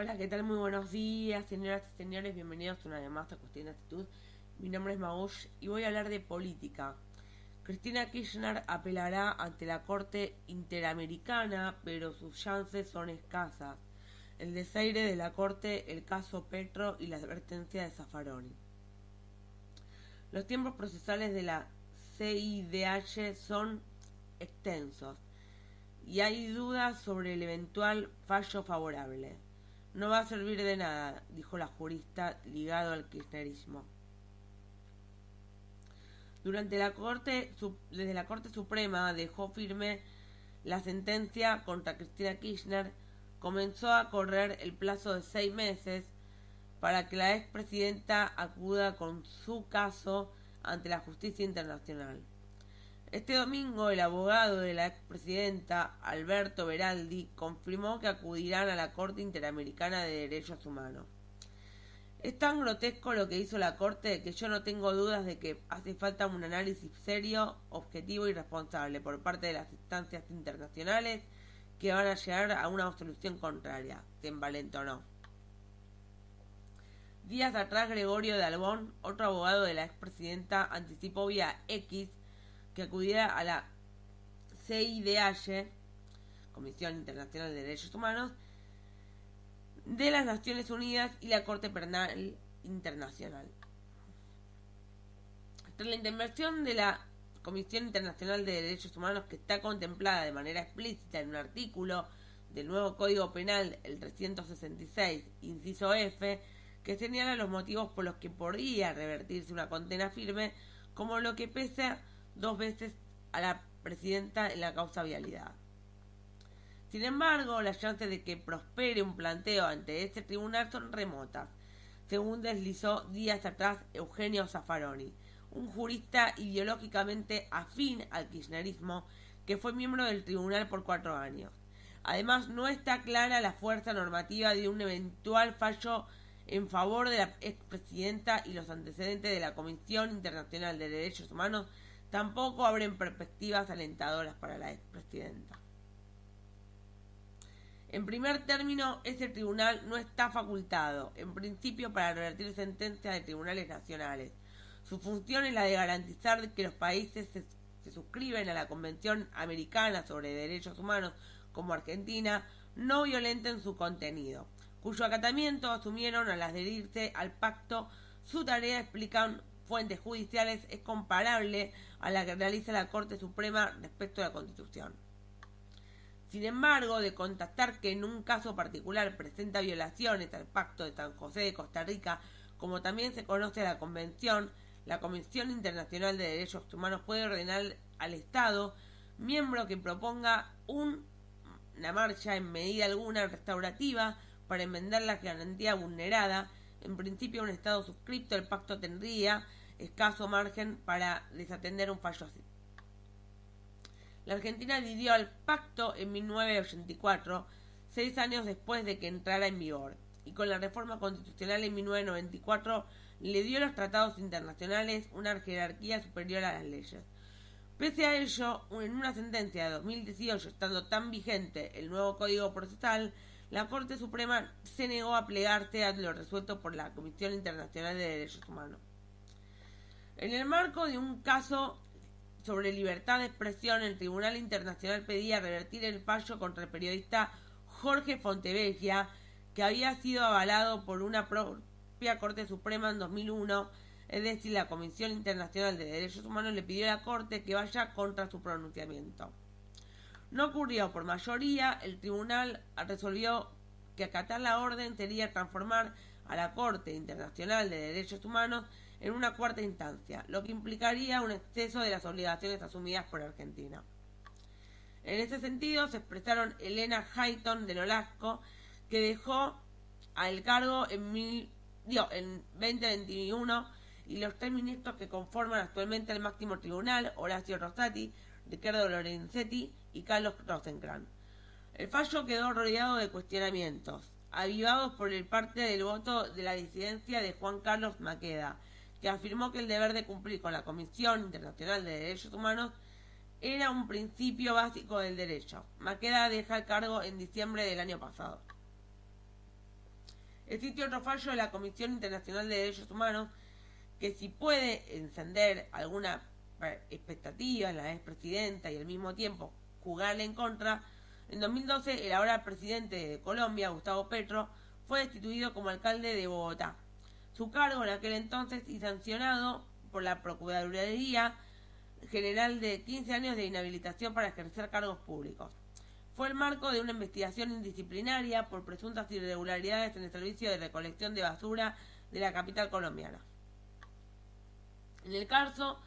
Hola, ¿qué tal? Muy buenos días, señoras y señores. Bienvenidos una vez más a Cuestión de Actitud. Mi nombre es Maush y voy a hablar de política. Cristina Kirchner apelará ante la Corte Interamericana, pero sus chances son escasas. El desaire de la Corte, el caso Petro y la advertencia de Zaffaroni. Los tiempos procesales de la CIDH son extensos y hay dudas sobre el eventual fallo favorable. No va a servir de nada, dijo la jurista ligado al kirchnerismo. Desde la Corte Suprema dejó firme la sentencia contra Cristina Kirchner, comenzó a correr el plazo de 6 meses para que la expresidenta acuda con su caso ante la justicia internacional. Este domingo el abogado de la expresidenta, Alberto Beraldi, confirmó que acudirán a la Corte Interamericana de Derechos Humanos. Es tan grotesco lo que hizo la Corte que yo no tengo dudas de que hace falta un análisis serio, objetivo y responsable por parte de las instancias internacionales que van a llegar a una solución contraria, se envalentonó. Días atrás Gregorio de Albón, otro abogado de la expresidenta, anticipó vía X que acudiera a la CIDH, Comisión Internacional de Derechos Humanos, de las Naciones Unidas y la Corte Penal Internacional. Tras la intervención de la Comisión Internacional de Derechos Humanos, que está contemplada de manera explícita en un artículo del nuevo Código Penal, el 366, inciso F, que señala los motivos por los que podría revertirse una condena firme, como lo que pesa 2 veces a la presidenta en la causa vialidad. Sin embargo, las chances de que prospere un planteo ante este tribunal son remotas, según deslizó días atrás Eugenio Zaffaroni, un jurista ideológicamente afín al kirchnerismo que fue miembro del tribunal por 4 años. Además, no está clara la fuerza normativa de un eventual fallo en favor de la expresidenta y los antecedentes de la Comisión Internacional de Derechos Humanos tampoco abren perspectivas alentadoras para la expresidenta. En primer término, ese tribunal no está facultado, en principio, para revertir sentencias de tribunales nacionales. Su función es la de garantizar que los países se suscriben a la Convención Americana sobre Derechos Humanos, como Argentina, no violenten su contenido, cuyo acatamiento asumieron al adherirse al pacto. Su tarea, explican fuentes judiciales, es comparable a la que realiza la Corte Suprema respecto a la Constitución. Sin embargo, de constatar que en un caso particular presenta violaciones al Pacto de San José de Costa Rica, como también se conoce a la Convención, la Comisión Internacional de Derechos Humanos puede ordenar al Estado miembro que proponga una marcha en medida alguna restaurativa para enmendar la garantía vulnerada. En principio, un Estado suscripto al pacto tendría escaso margen para desatender un fallo así. La Argentina adhirió al pacto en 1984, 6 años después de que entrara en vigor, y con la reforma constitucional en 1994 le dio a los tratados internacionales una jerarquía superior a las leyes. Pese a ello, en una sentencia de 2018, estando tan vigente el nuevo Código Procesal, la Corte Suprema se negó a plegarse a lo resuelto por la Comisión Internacional de Derechos Humanos. En el marco de un caso sobre libertad de expresión, el Tribunal Internacional pedía revertir el fallo contra el periodista Jorge Fontevecchia, que había sido avalado por una propia Corte Suprema en 2001, es decir, la Comisión Internacional de Derechos Humanos le pidió a la Corte que vaya contra su pronunciamiento. No ocurrió por mayoría. El tribunal resolvió que acatar la orden sería transformar a la Corte Internacional de Derechos Humanos en una cuarta instancia, lo que implicaría un exceso de las obligaciones asumidas por Argentina. En ese sentido se expresaron Elena Hayton de Nolasco, que dejó al cargo en 2021, y los 3 ministros que conforman actualmente el máximo tribunal, Horacio Rosati, Ricardo Lorenzetti y Carlos Rosenkrantz. El fallo quedó rodeado de cuestionamientos, avivados por el parte del voto de la disidencia de Juan Carlos Maqueda, que afirmó que el deber de cumplir con la Comisión Internacional de Derechos Humanos era un principio básico del derecho. Maqueda deja el cargo en diciembre del año pasado. Existe otro fallo de la Comisión Internacional de Derechos Humanos que si puede encender alguna expectativa en la expresidenta y al mismo tiempo jugarle en contra, en 2012 el ahora presidente de Colombia, Gustavo Petro, fue destituido como alcalde de Bogotá. Su cargo en aquel entonces y sancionado por la Procuraduría General de 15 años de inhabilitación para ejercer cargos públicos. Fue el marco de una investigación indisciplinaria por presuntas irregularidades en el servicio de recolección de basura de la capital colombiana. En el caso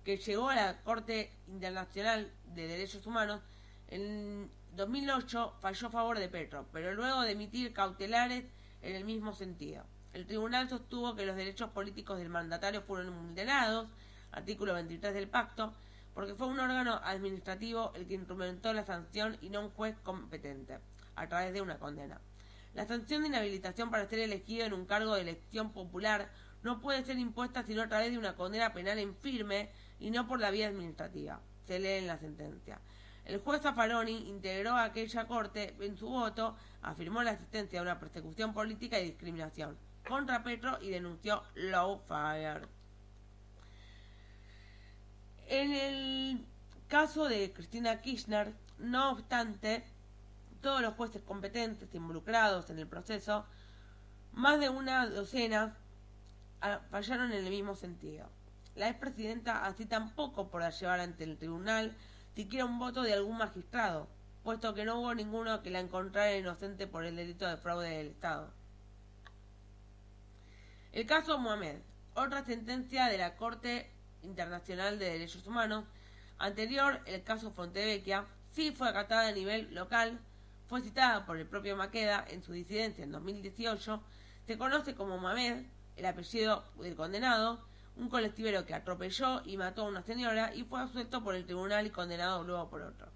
que llegó a la Corte Internacional de Derechos Humanos, en 2008 falló a favor de Petro, pero luego de emitir cautelares en el mismo sentido. El tribunal sostuvo que los derechos políticos del mandatario fueron vulnerados, artículo 23 del pacto, porque fue un órgano administrativo el que instrumentó la sanción y no un juez competente, a través de una condena. La sanción de inhabilitación para ser elegido en un cargo de elección popular no puede ser impuesta sino a través de una condena penal en firme y no por la vía administrativa, se lee en la sentencia. El juez Zaffaroni integró a aquella corte en su voto, afirmó la existencia de una persecución política y discriminación contra Petro y denunció lawfare. En el caso de Cristina Kirchner, no obstante, todos los jueces competentes involucrados en el proceso, más de una docena, fallaron en el mismo sentido. La expresidenta así tampoco podrá llevar ante el tribunal siquiera un voto de algún magistrado, puesto que no hubo ninguno que la encontrara inocente por el delito de fraude del Estado. El caso Mohamed, otra sentencia de la Corte Internacional de Derechos Humanos. Anterior, el caso Fontevecchia, sí fue acatada a nivel local, fue citada por el propio Maqueda en su disidencia en 2018, se conoce como Mohamed, el apellido del condenado, un colectivero que atropelló y mató a una señora y fue absuelto por el tribunal y condenado luego por otro.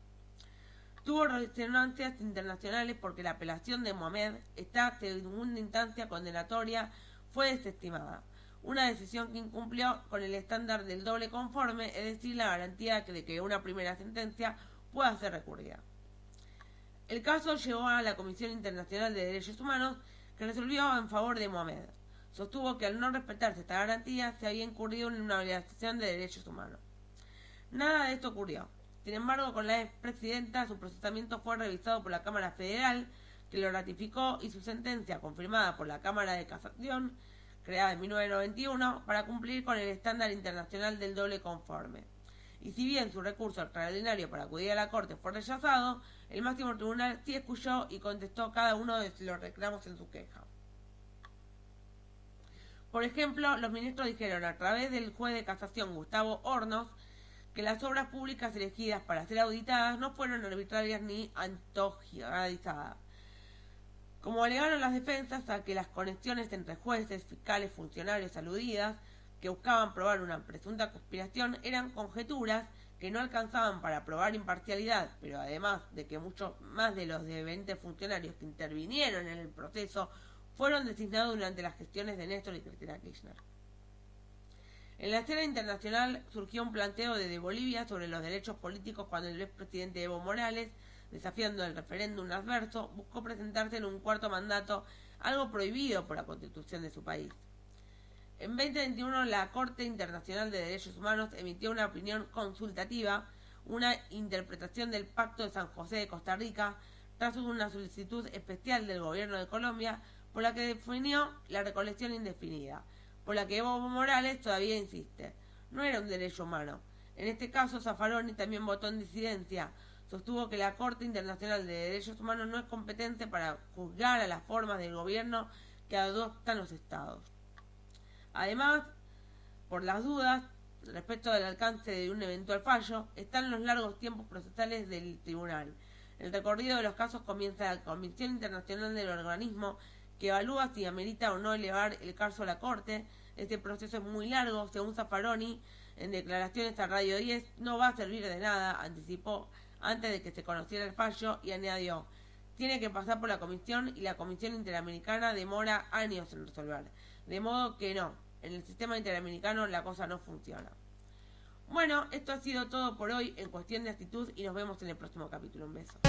Tuvo resonancias internacionales porque la apelación de Mohamed, esta segunda instancia condenatoria, fue desestimada. Una decisión que incumplió con el estándar del doble conforme, es decir, la garantía de que una primera sentencia pueda ser recurrida. El caso llegó a la Comisión Internacional de Derechos Humanos, que resolvió en favor de Mohamed. Sostuvo que al no respetarse esta garantía se había incurrido en una violación de derechos humanos. Nada de esto ocurrió. Sin embargo, con la expresidenta, su procesamiento fue revisado por la Cámara Federal, que lo ratificó, y su sentencia, confirmada por la Cámara de Casación, creada en 1991, para cumplir con el estándar internacional del doble conforme. Y si bien su recurso extraordinario para acudir a la Corte fue rechazado, el máximo tribunal sí escuchó y contestó cada uno de los reclamos en su queja. Por ejemplo, los ministros dijeron a través del juez de casación Gustavo Hornos que las obras públicas elegidas para ser auditadas no fueron arbitrarias ni antojadizadas. Como alegaron las defensas a que las conexiones entre jueces, fiscales, funcionarios aludidas, que buscaban probar una presunta conspiración, eran conjeturas que no alcanzaban para probar imparcialidad, pero además de que muchos más de los de 20 funcionarios que intervinieron en el proceso fueron designados durante las gestiones de Néstor y Cristina Kirchner. En la escena internacional surgió un planteo desde Bolivia sobre los derechos políticos cuando el expresidente Evo Morales, desafiando el referéndum adverso, buscó presentarse en un cuarto mandato, algo prohibido por la Constitución de su país. En 2021, la Corte Internacional de Derechos Humanos emitió una opinión consultativa, una interpretación del Pacto de San José de Costa Rica, tras una solicitud especial del gobierno de Colombia, por la que definió la recolección indefinida, por la que Evo Morales todavía insiste. No era un derecho humano. En este caso, Zaffaroni también votó en disidencia. Sostuvo que la Corte Internacional de Derechos Humanos no es competente para juzgar a las formas del gobierno que adoptan los estados. Además, por las dudas respecto del alcance de un eventual fallo, están los largos tiempos procesales del tribunal. El recorrido de los casos comienza en la Comisión Internacional del Organismo, que evalúa si amerita o no elevar el caso a la Corte. Este proceso es muy largo, según Zaffaroni, en declaraciones a Radio 10, no va a servir de nada, anticipó antes de que se conociera el fallo y añadió, tiene que pasar por la Comisión y la Comisión Interamericana demora años en resolver. De modo que no, en el sistema interamericano la cosa no funciona. Bueno, esto ha sido todo por hoy en Cuestión de Actitud y nos vemos en el próximo capítulo. Un beso.